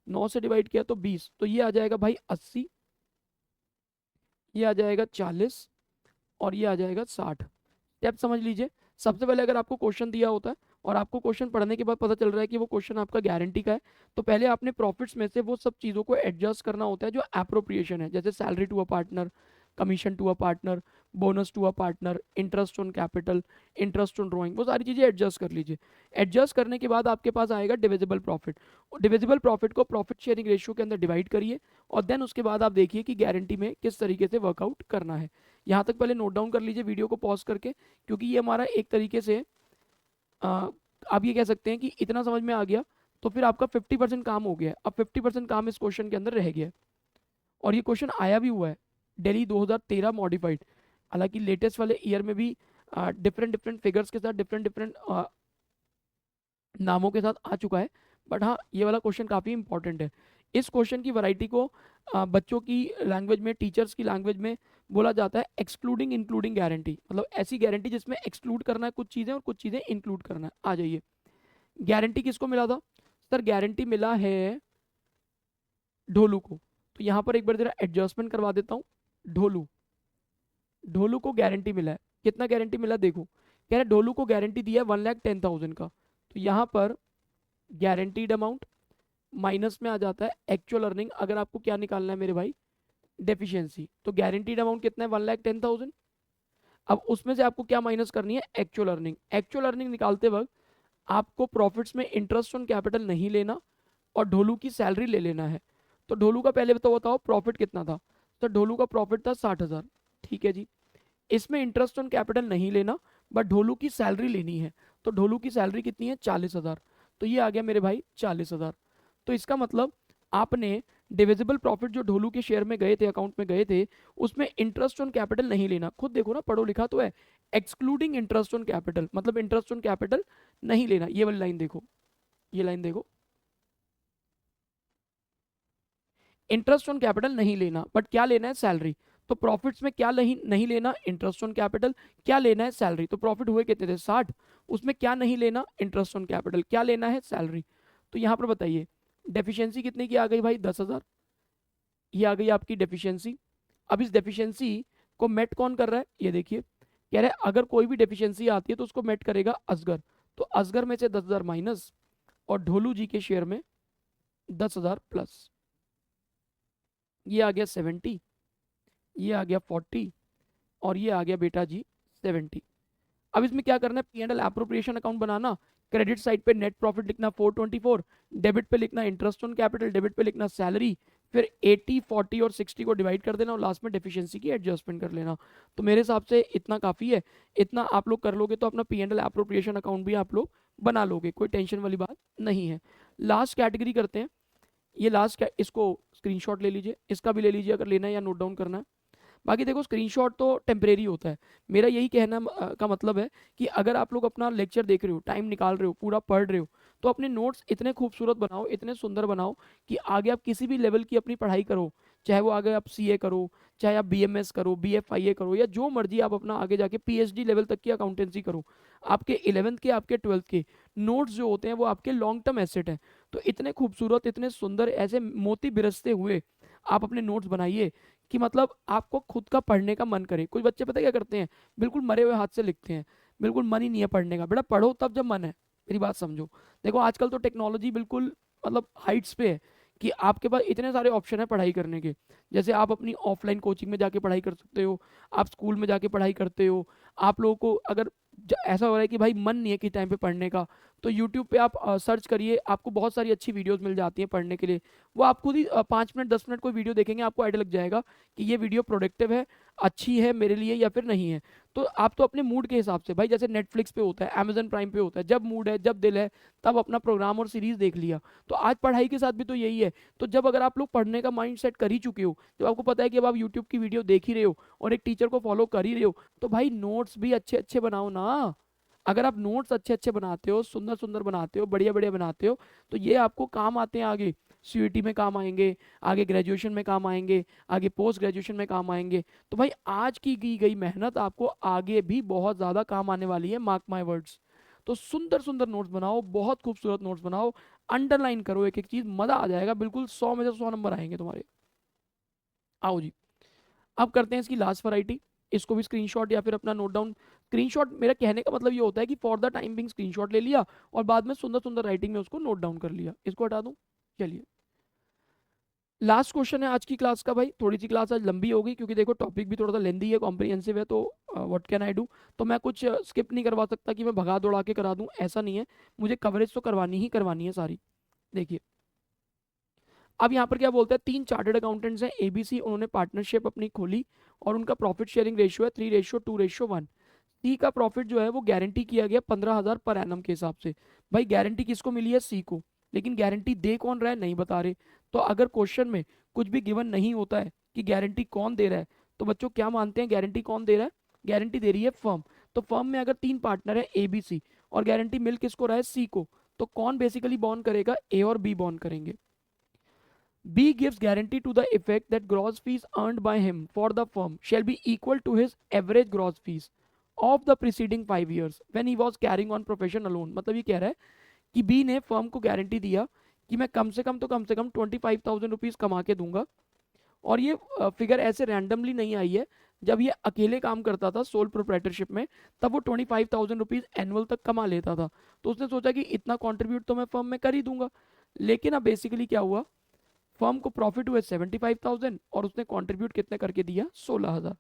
9 से डिवाइड किया तो 20, तो ये आ जाएगा भाई 80, ये आ जाएगा 40, और ये आ जाएगा 60। स्टेप समझ लीजिए। सबसे पहले अगर आपको क्वेश्चन दिया होता है और आपको क्वेश्चन पढ़ने के बाद पता चल रहा है कि वो क्वेश्चन आपका गारंटी का है, तो पहले आपने प्रॉफिट्स में से वो सब चीज़ों को एडजस्ट करना होता है जो एप्रोप्रिएशन है, जैसे salary to a partner, commission to a partner, bonus to a partner, interest on capital, interest on drawing, वो सारी चीज़ें एडजस्ट कर लीजिए। एडजस्ट करने के बाद आपके पास आएगा डिविजिबल प्रॉफिट। डिविजिबल प्रॉफिट को प्रॉफिट शेयरिंग रेशियो के अंदर डिवाइड करिए और देन उसके बाद आप देखिए कि गारंटी में किस तरीके से वर्कआउट करना है। यहाँ तक पहले नोट डाउन कर लीजिए वीडियो को पॉज करके, क्योंकि ये हमारा एक तरीके से आप ये कह सकते हैं कि इतना समझ में आ गया तो फिर आपका 50% काम हो गया है। अब 50% काम इस क्वेश्चन के अंदर रह गया है और ये क्वेश्चन आया भी हुआ है दिल्ली 2013 मॉडिफाइड। हालांकि लेटेस्ट वाले ईयर में भी डिफरेंट डिफरेंट फिगर्स के साथ डिफरेंट डिफरेंट नामों के साथ आ चुका है, बट हाँ ये वाला क्वेश्चन काफ़ी इंपॉर्टेंट है। इस क्वेश्चन की वैरायटी को बच्चों की लैंग्वेज में, टीचर्स की लैंग्वेज में बोला जाता है एक्सक्लूडिंग इंक्लूडिंग गारंटी, मतलब ऐसी गारंटी जिसमें एक्सक्लूड करना है कुछ चीज़ें और कुछ चीज़ें इंक्लूड करना है। आ जाइए, गारंटी किसको मिला था सर? गारंटी मिला है ढोलू को। तो यहाँ पर एक बार जरा एडजस्टमेंट करवा देता हूँ। ढोलू, ढोलू को गारंटी मिला है। कितना गारंटी मिला देखो, कह रहे ढोलू को गारंटी दिया है 1,10,000 का। तो यहाँ पर गारंटीड अमाउंट माइनस में आ जाता है एक्चुअल अर्निंग। अगर आपको क्या निकालना है मेरे भाई, डेफिशिएंसी, तो गारंटीड अमाउंट कितना है 1,10,000। अब उसमें से आपको क्या माइनस करनी है, एक्चुअल अर्निंग। एक्चुअल अर्निंग निकालते वक्त आपको प्रॉफिट्स में इंटरेस्ट ऑन कैपिटल नहीं लेना और ढोलू की सैलरी ले लेना है। तो ढोलू का पहले तो बताओ प्रॉफिट कितना था? तो ढोलू का प्रॉफिट था 60,000, ठीक है जी। इसमें इंटरेस्ट ऑन कैपिटल नहीं लेना बट ढोलू की सैलरी लेनी है। तो ढोलू की सैलरी कितनी है, 40,000। तो ये आ गया मेरे भाई 40,000। तो इसका मतलब आपने डिविजिबल प्रॉफिट जो ढोलू के शेयर में गए थे, अकाउंट में गए थे, उसमें इंटरेस्ट ऑन कैपिटल नहीं लेना। खुद देखो ना, पढ़ो लिखा तो है, एक्सक्लूडिंग इंटरेस्ट ऑन कैपिटल, मतलब इंटरेस्ट ऑन कैपिटल नहीं लेना। ये वाली लाइन देखो, ये लाइन देखो, इंटरेस्ट ऑन कैपिटल नहीं लेना बट क्या लेना है, सैलरी। तो प्रॉफिट्स में क्या नहीं लेना, इंटरेस्ट ऑन कैपिटल, क्या लेना है, सैलरी। तो प्रॉफिट हुए कितने थे, 60, उसमें क्या नहीं लेना, इंटरेस्ट ऑन कैपिटल, क्या लेना है, सैलरी। तो यहाँ पर बताइए डेफिशिएंसी कितने की आ गई भाई, 10,000। ये आ गई आपकी डेफिशिएंसी। अब इस डेफिशिएंसी को मेट कौन कर रहा है, ये देखिए, कह रहे हैं अगर कोई भी डेफिशिएंसी आती है तो उसको मेट करेगा असगर। तो असगर में से 10,000 माइनस और ढोलू जी के शेयर में 10,000 प्लस, ये आ गया 70, ये आ गया 40 और ये आ गया बेटा जी 70। अब इसमें क्या करना है, P and L appropriation account banana. Credit side पे नेट प्रॉफिट लिखना 424, डेबिट पे लिखना इंटरेस्ट ऑन कैपिटल, डेबिट पे लिखना सैलरी, फिर 80, 40 और 60 को डिवाइड कर देना और लास्ट में डेफिशिएंसी की एडजस्टमेंट कर लेना। तो मेरे हिसाब से इतना काफ़ी है। इतना आप लोग कर लोगे तो अपना P and L appropriation account भी आप लोग बना लोगे, कोई टेंशन वाली बात नहीं है। लास्ट कैटेगरी करते हैं, ये लास्ट, इसको स्क्रीनशॉट ले लीजिए, इसका भी ले लीजिए अगर लेना है या नोट डाउन करना है। बाकी देखो स्क्रीनशॉट तो टेम्परेरी होता है। मेरा यही कहना का मतलब है कि अगर आप लोग अपना लेक्चर देख रहे हो, टाइम निकाल रहे हो, पूरा पढ़ रहे हो, तो अपने नोट्स इतने खूबसूरत बनाओ, इतने सुंदर बनाओ कि आगे आप किसी भी लेवल की अपनी पढ़ाई करो, चाहे वो आगे आप सीए करो, चाहे आप बीएमएस करो, बीएफआईए करो, या जो मर्जी आप अपना आगे जाके पीएचडी लेवल तक की अकाउंटेंसी करो, आपके 11th के, आपके 12th के नोट्स जो होते हैं वो आपके लॉन्ग टर्म एसेट हैं। तो इतने खूबसूरत, इतने सुंदर, ऐसे मोती बिरसते हुए आप अपने नोट्स बनाइए कि मतलब आपको खुद का पढ़ने का मन करे। कुछ बच्चे पता क्या करते हैं, बिल्कुल मरे हुए हाथ से लिखते हैं, बिल्कुल मन ही नहीं है पढ़ने का। बेटा पढ़ो तब जब मन है, मेरी बात समझो। देखो आजकल तो टेक्नोलॉजी बिल्कुल मतलब हाइट्स पे है कि आपके पास इतने सारे ऑप्शन है पढ़ाई करने के। जैसे आप अपनी ऑफलाइन कोचिंग में जाके पढ़ाई कर सकते हो, आप स्कूल में जाके पढ़ाई करते हो। आप लोगों को अगर ऐसा हो रहा है कि भाई मन नहीं है कि टाइम पे पढ़ने का, तो यूट्यूब पे आप सर्च करिए, आपको बहुत सारी अच्छी वीडियोस मिल जाती हैं पढ़ने के लिए। वो आप खुद ही 5 मिनट 10 मिनट कोई वीडियो देखेंगे, आपको आइडिया लग जाएगा कि ये वीडियो प्रोडक्टिव है, अच्छी है मेरे लिए या फिर नहीं है। तो आप तो अपने मूड के हिसाब से भाई, जैसे नेटफ्लिक्स पे होता है, अमेजन प्राइम पे होता है, जब मूड है, जब दिल है, तब अपना प्रोग्राम और सीरीज देख लिया। तो आज पढ़ाई के साथ भी तो यही है। तो जब अगर आप लोग पढ़ने का माइंड सेट कर ही चुके हो, जब आपको पता है कि अब आप यूट्यूब की वीडियो देख ही रहे हो और एक टीचर को फॉलो कर ही रहे हो, तो भाई नोट्स भी अच्छे अच्छे बनाओ ना। अगर आप नोट्स अच्छे अच्छे बनाते हो, सुंदर सुंदर बनाते हो, बढ़िया बढ़िया बनाते हो, तो ये आपको काम आते हैं आगे, सीयूईटी में काम आएंगे, आगे ग्रेजुएशन में काम आएंगे, आगे पोस्ट ग्रेजुएशन में काम आएंगे। तो भाई आज की गई मेहनत आपको आगे भी बहुत ज़्यादा काम आने वाली है, मार्क माय वर्ड्स। तो सुंदर सुंदर नोट्स बनाओ, बहुत खूबसूरत नोट्स बनाओ, अंडरलाइन करो एक एक चीज़, मज़ा आ जाएगा बिल्कुल, 100 में से 100 नंबर आएंगे तुम्हारे। आओ जी, अब करते हैं इसकी लास्ट वैरायटी। इसको भी स्क्रीनशॉट या फिर अपना नोट डाउन, स्क्रीनशॉट मेरा कहने का मतलब ये होता है कि for the time being screenshot ले लिया और बाद में सुंदर सुंदर राइटिंग में उसको नोट डाउन कर लिया। इसको हटा दूं, चलिए। लास्ट क्वेश्चन है आज की क्लास का भाई। थोड़ी सी क्लास आज लंबी होगी क्योंकि देखो टॉपिक भी थोड़ा सा लेंदी है, कॉम्प्रिहेंसिव है, तो व्हाट कैन आई डू। तो मैं कुछ स्किप नहीं करवा सकता कि मैं भगा दौड़ा के करा दूं, ऐसा नहीं है। मुझे कवरेज तो करवानी ही करवानी है सारी। देखिए अब यहाँ पर क्या बोलते हैं, 3 चार्टर्ड अकाउंटेंट्स हैं एबीसी, उन्होंने पार्टनरशिप अपनी खोली और उनका प्रॉफिट शेयरिंग रेशियो है 3:2:1। सी का प्रॉफिट जो है वो गारंटी किया गया 15,000 पर एनम के हिसाब से। भाई गारंटी किसको मिली है, सी को, लेकिन गारंटी दे कौन रहा है नहीं बता रहे। तो अगर क्वेश्चन में कुछ भी गिवन नहीं होता है कि गारंटी कौन दे रहा है, तो बच्चों क्या मानते हैं गारंटी कौन दे रहा है, गारंटी दे रही है फर्म। तो फर्म में अगर 3 पार्टनर है ए बी सी और गारंटी मिल किसको रहा है, सी को, तो कौन बेसिकली बॉन्ड करेगा, ए और बी बॉन्ड करेंगे। B gives guarantee to the effect that gross fees earned by him for the firm shall be equal to his average gross fees of the preceding 5 years when he was carrying on profession alone। मतलब ये कह रहा है कि B ने firm को guarantee दिया कि मैं कम से कम 25,000 रुपीज़ कमा के दूंगा। और ये फिगर ऐसे रैंडमली नहीं आई है, जब ये अकेले काम करता था सोल प्रोप्राइटरशिप में तब वो 25,000 रुपीज़ एनुअल तक कमा लेता था। तो उसने सोचा कि इतना कॉन्ट्रीब्यूट तो मैं फर्म में कर ही दूंगा। लेकिन अब बेसिकली क्या हुआ, फर्म को प्रॉफिट हुए 75,000 और उसने कंट्रीब्यूट कितने करके दिया, 16,000।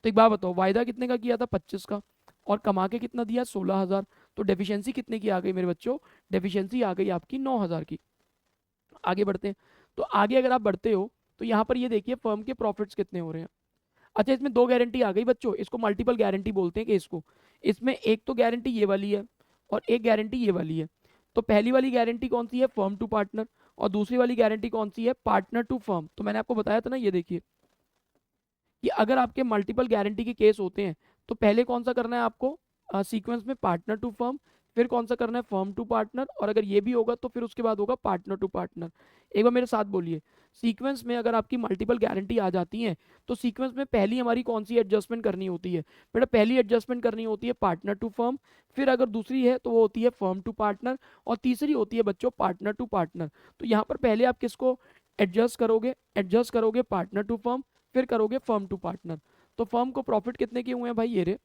तो एक बात बताओ, वायदा कितने का किया था, 25 का, और कमा के कितना दिया, 16,000। तो डेफिशिएंसी कितने की आ गई मेरे बच्चों, डेफिशिएंसी आ गई आपकी 9,000 की। आगे बढ़ते हैं। तो आगे अगर आप बढ़ते हो तो यहाँ पर ये देखिए फर्म के प्रॉफिट्स कितने हो रहे हैं। अच्छा इसमें 2 गारंटी आ गई बच्चों, इसको मल्टीपल गारंटी बोलते हैं केस को। इसमें एक तो गारंटी ये वाली है और एक गारंटी ये वाली है। तो पहली वाली गारंटी कौन सी है, फर्म टू पार्टनर, और दूसरी वाली गारंटी कौन सी है, पार्टनर टू फर्म। तो मैंने आपको बताया था ना, ये देखिए कि अगर आपके मल्टीपल गारंटी के केस होते हैं तो पहले कौन सा करना है आपको, सीक्वेंस में पार्टनर टू फर्म, फिर कौन सा करना है, फर्म टू पार्टनर, और अगर ये भी होगा तो फिर उसके बाद होगा पार्टनर टू पार्टनर। एक बार मेरे साथ बोलिए, सीक्वेंस में अगर आपकी मल्टीपल गारंटी आ जाती है तो सीक्वेंस में पहली हमारी कौन सी एडजस्टमेंट करनी होती है, बेटा पहली एडजस्टमेंट करनी होती है पार्टनर टू फर्म, फिर अगर दूसरी है तो वो होती है फर्म टू पार्टनर, और तीसरी होती है बच्चों पार्टनर टू पार्टनर। तो यहाँ पर पहले आप किसको एडजस्ट करोगे पार्टनर टू फर्म, फिर करोगे फर्म टू पार्टनर। तो फर्म को प्रॉफिट कितने के हुए हैं भाई, ये रे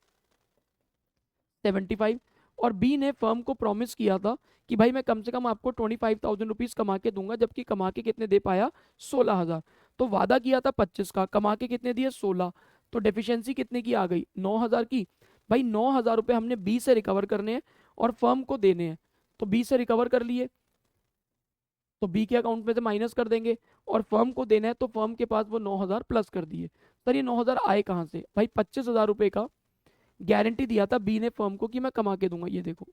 75। और बी ने फर्म को प्रॉमिस किया था कि भाई मैं कम से कम आपको 25,000 रुपीज कमा के दूंगा, जबकि कमा के कितने दे पाया, 16,000। तो वादा किया था 25 का, कमा के कितने दिए, 16। तो डेफिशिएंसी कितने की आ गई, 9,000 की। भाई 9,000 रुपये हमने बी से रिकवर करने हैं और फर्म को देने हैं। तो बी से रिकवर कर लिए तो बी के अकाउंट में से माइनस कर देंगे, और फर्म को देना है तो फर्म के पास वो 9,000 प्लस कर दिए। सर ये 9,000 आए कहाँ से, भाई 25,000 रुपये का गारंटी दिया था बी ने फर्म को कि मैं कमा के दूंगा, ये देखो,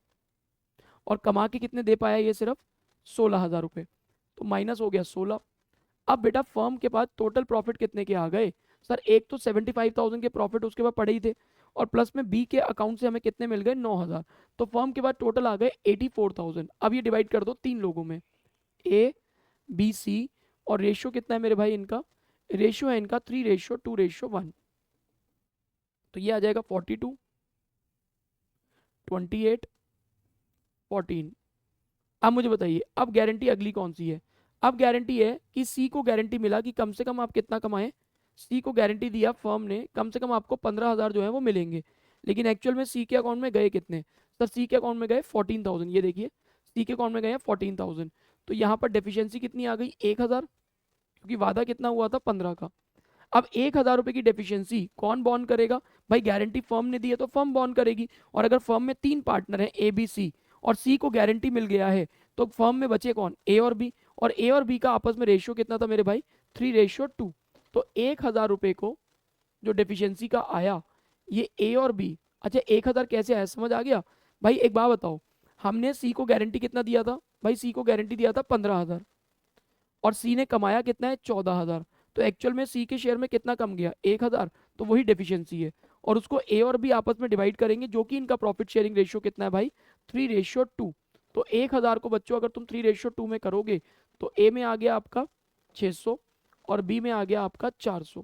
और कमा के कितने दे पाया, ये सिर्फ 16,000 रुपये। तो माइनस हो गया 16। अब बेटा फर्म के पास टोटल प्रॉफिट कितने के आ गए, सर एक तो 75,000 के प्रॉफिट उसके बाद पड़े ही थे, और प्लस में बी के अकाउंट से हमें कितने मिल गए, 9,000। तो फर्म के बाद टोटल आ गए 84,000। अब ये डिवाइड कर दो 3 लोगों में, ए बी सी, और रेशियो कितना है मेरे भाई इनका, रेशियो है इनका 3:2:1। तो ये आ जाएगा 42, 28, 14। अब मुझे बताइए अब गारंटी अगली कौन सी है, अब गारंटी है कि सी को गारंटी मिला कि कम से कम आप कितना कमाएं, सी को गारंटी दिया फर्म ने कम से कम आपको 15,000 जो है वो मिलेंगे। लेकिन एक्चुअल में सी के अकाउंट में गए कितने, सर सी के अकाउंट में गए 14,000। ये देखिए सी के अकाउंट में गए 14,000। तो यहाँ पर डेफिशिएंसी कितनी आ गई, 1,000, क्योंकि वादा कितना हुआ था, 15 का। अब 1,000 रुपए की डेफिशिएंसी कौन बॉन्ड करेगा, भाई गारंटी फर्म ने दी है तो फर्म बॉन्ड करेगी। और अगर फर्म में 3 पार्टनर हैं ए बी सी और सी को गारंटी मिल गया है, तो फर्म में बचे कौन, ए और बी, और ए और बी का आपस में रेशियो कितना था मेरे भाई, 3:2। तो 1,000 रुपए को जो डेफिशिएंसी का आया, ये ए और बी, अच्छा 1,000 कैसे आया समझ आ गया। भाई एक बात बताओ, हमने सी को गारंटी कितना दिया था, भाई सी को गारंटी दिया था 15,000, और सी ने कमाया कितना है, 14,000। तो एक्चुअल में सी के शेयर में कितना कम गया, 1,000। तो वही डेफिशिएंसी है, और उसको ए और बी आपस में डिवाइड करेंगे, जो कि इनका प्रॉफिट शेयरिंग रेशियो कितना है भाई, 3:2। तो 1,000 को बच्चों अगर तुम 3:2 में करोगे तो ए में आ गया आपका 600 और बी में आ गया आपका 400।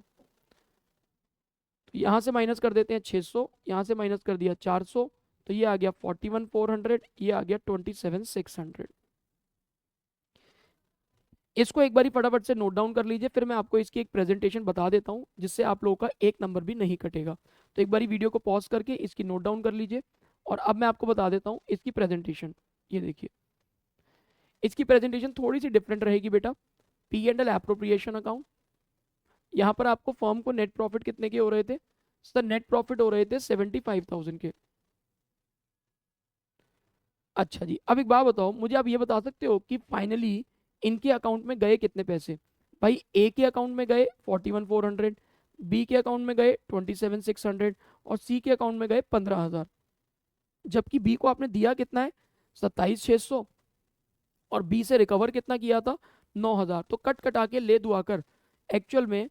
तो यहाँ से माइनस कर देते हैं 600, यहाँ से माइनस कर दिया 400, तो ये आ गया 41,400, ये आ गया 27,600। इसको एक बारी फटाफट से नोट डाउन कर लीजिए, फिर मैं आपको इसकी एक प्रेजेंटेशन बता देता हूँ जिससे आप लोगों का एक नंबर भी नहीं कटेगा। तो एक बारी वीडियो को पॉज करके इसकी नोट डाउन कर लीजिए, और अब मैं आपको बता देता हूँ इसकी प्रेजेंटेशन। ये देखिए इसकी प्रेजेंटेशन थोड़ी सी डिफरेंट रहेगी बेटा, P and L appropriation account, यहाँ पर आपको फर्म को नेट प्रॉफिट कितने के हो रहे थे सर? नेट प्रॉफिट हो रहे थे 75,000 के। अच्छा जी, अब एक बात बताओ मुझे, आप ये बता सकते हो कि फाइनली इनके अकाउंट में गए कितने पैसे? भाई ए के अकाउंट में गए 41,400, बी के अकाउंट में गए 27,600 और सी के अकाउंट में गए 15,000। जबकि बी को आपने दिया कितना है? 27,600 और बी से रिकवर कितना किया था? 9,000। तो कट कटा के ले दुआ कर एक्चुअल में,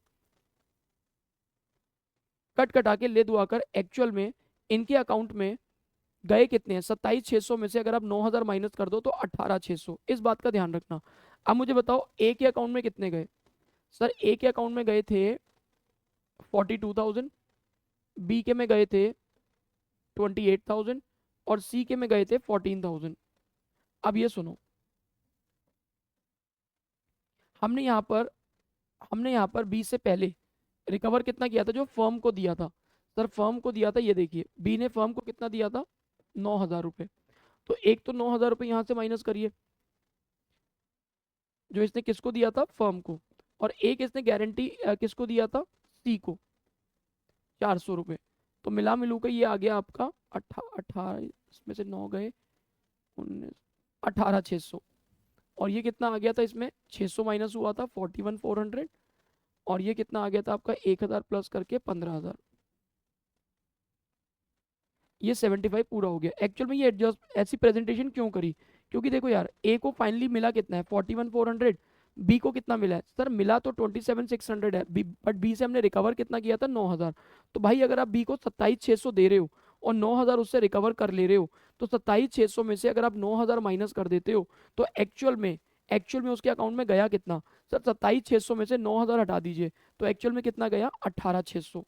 कट कटा के ले दुआ कर एक्चुअल में इनके अकाउंट में गए कितने हैं? 27,600 में से अगर आप 9,000 माइनस कर दो तो 18,600। इस बात का ध्यान रखना। अब मुझे बताओ ए के अकाउंट में कितने गए? सर ए के अकाउंट में गए थे 42,000, बी के में गए थे 28,000 और सी के में गए थे 14,000। अब ये सुनो, हमने यहाँ पर बी से पहले रिकवर कितना किया था? जो फर्म को दिया था सर, फर्म को दिया था, ये देखिए बी ने फर्म को कितना दिया था? 9,000 रुपये। तो एक तो 9,000 रुपये यहाँ से माइनस करिए जो इसने किसको दिया था? फर्म को। और एक इसने गारंटी किसको दिया था? सी को, 400 रुपये। तो मिला मिलू का ये आ गया आपका 18, इसमें से 9 गए 19, 18,600। और ये कितना आ गया था? इसमें 600 माइनस हुआ था 41,400 और ये कितना आ गया था आपका? 1,000 प्लस करके 15,000। ये 75 पूरा हो गया। एक्चुअल में ये एडजस्ट ऐसी प्रेजेंटेशन क्यों करी? क्योंकि देखो यार, ए को फाइनली मिला कितना है? 41,400। बी को कितना मिला है सर? मिला तो 27,600 है, बट बी से हमने रिकवर कितना किया था? 9,000। तो भाई अगर आप बी को 27,600 दे रहे हो और 9,000 उससे रिकवर कर ले रहे हो, तो 27,600 में से अगर आप 9,000 माइनस कर देते हो तो एक्चुअल में उसके अकाउंट में गया कितना? सर 27,600 में से 9,000 हटा दीजिए तो एक्चुअल में कितना गया? 18,600।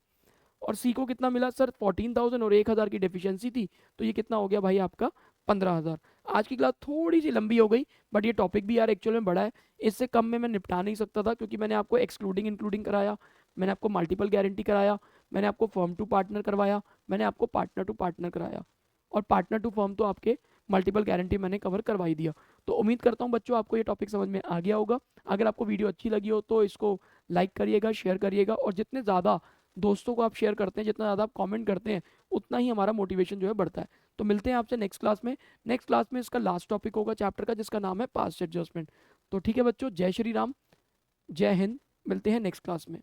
और सी को कितना मिला सर? 14,000 और 1,000 की डेफिशिएंसी थी, तो ये कितना हो गया भाई आपका? 15,000। आज की क्लास थोड़ी सी लंबी हो गई, बट ये टॉपिक भी यार एक्चुअल में बड़ा है। इससे कम में मैं निपटा नहीं सकता था, क्योंकि मैंने आपको एक्सक्लूडिंग इंक्लूडिंग कराया, मैंने आपको मल्टीपल गारंटी कराया, मैंने आपको फर्म टू पार्टनर करवाया, मैंने आपको पार्टनर टू पार्टनर कराया, और पार्टनर टू फर्म तो आपके मल्टीपल गारंटी मैंने कवर करवाई दिया। तो उम्मीद करता हूँ बच्चों आपको ये टॉपिक समझ में आ गया होगा। अगर आपको वीडियो अच्छी लगी हो तो इसको लाइक करिएगा, शेयर करिएगा, और जितने ज़्यादा दोस्तों को आप शेयर करते हैं, जितना ज़्यादा आप कमेंट करते हैं, उतना ही हमारा मोटिवेशन जो है बढ़ता है। तो मिलते हैं आपसे नेक्स्ट क्लास में। नेक्स्ट क्लास में इसका लास्ट टॉपिक होगा चैप्टर का, जिसका नाम है पास्ट एडजस्टमेंट। तो ठीक है बच्चों, जय श्री राम, जय हिंद, मिलते हैं नेक्स्ट क्लास में।